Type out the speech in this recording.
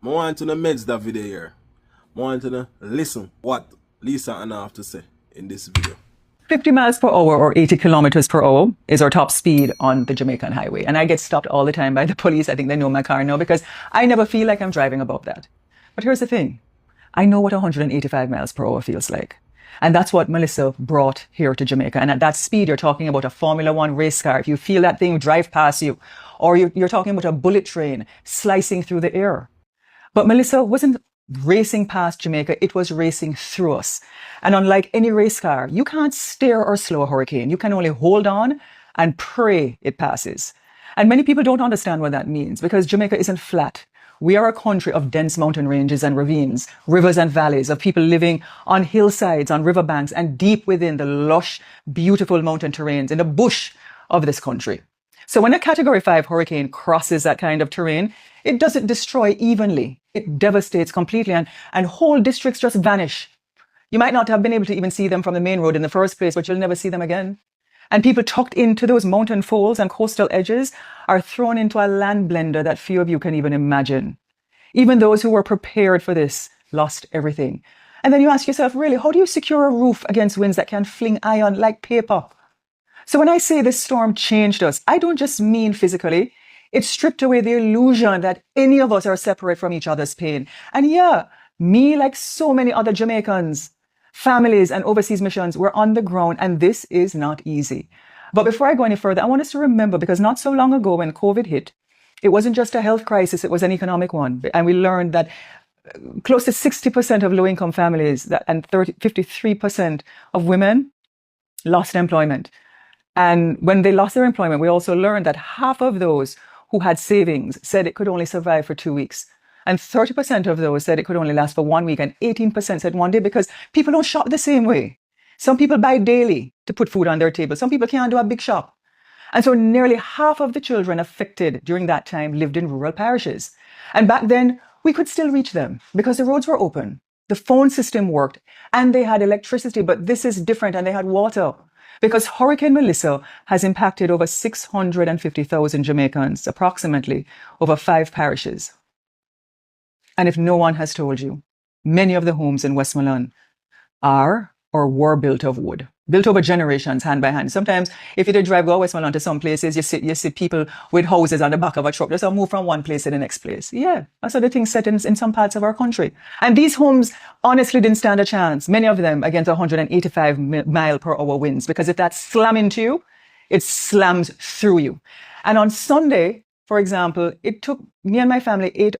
I want to meds that video here. I want to listen what Lisa and Hanna have to say in this video. 50 miles per hour or 80 kilometers per hour is our top speed on the Jamaican highway. And I get stopped all the time by the police. I think they know my car now because I never feel like I'm driving above that. But here's the thing. I know what 185 miles per hour feels like. And that's what Mellisa brought here to Jamaica. And at that speed, you're talking about a Formula One race car. If you feel that thing drive past you, or you're talking about a bullet train slicing through the air. But Mellisa wasn't racing past Jamaica, it was racing through us. And unlike any race car, you can't steer or slow a hurricane. You can only hold on and pray it passes. And many people don't understand what that means because Jamaica isn't flat. We are a country of dense mountain ranges and ravines, rivers and valleys, of people living on hillsides, on riverbanks, and deep within the lush, beautiful mountain terrains in the bush of this country. So when a Category 5 hurricane crosses that kind of terrain, it doesn't destroy evenly. It devastates completely and whole districts just vanish. You might not have been able to even see them from the main road in the first place, but you'll never see them again. And people tucked into those mountain folds and coastal edges are thrown into a land blender that few of you can even imagine. Even those who were prepared for this lost everything. And then you ask yourself, really, how do you secure a roof against winds that can fling iron like paper? So when I say this storm changed us, I don't just mean physically. It stripped away the illusion that any of us are separate from each other's pain. And yeah, me, like so many other Jamaicans, families and overseas missions, were on the ground, and this is not easy. But before I go any further, I want us to remember, because not so long ago when COVID hit, it wasn't just a health crisis, it was an economic one. And we learned that close to 60% of low-income families and 53% of women lost employment. And when they lost their employment, we also learned that half of those who had savings said it could only survive for 2 weeks. And 30% of those said it could only last for 1 week. And 18% said 1 day, because people don't shop the same way. Some people buy daily to put food on their table. Some people can't do a big shop. And so nearly half of the children affected during that time lived in rural parishes. And back then, we could still reach them because the roads were open. The phone system worked and they had electricity, but this is different, and they had water. Because Hurricane Mellisa has impacted over 650,000 Jamaicans, approximately, over 5 parishes. And if no one has told you, many of the homes in Westmoreland are or were built of wood, built over generations, hand by hand. Sometimes, if you did drive go Westmoreland to some places, you see people with houses on the back of a truck. Just move from one place to the next place. Yeah, that's how the things set in some parts of our country. And these homes honestly didn't stand a chance, many of them against 185 mile per hour winds, because if that slams into you, it slams through you. And on Sunday, for example, it took me and my family 8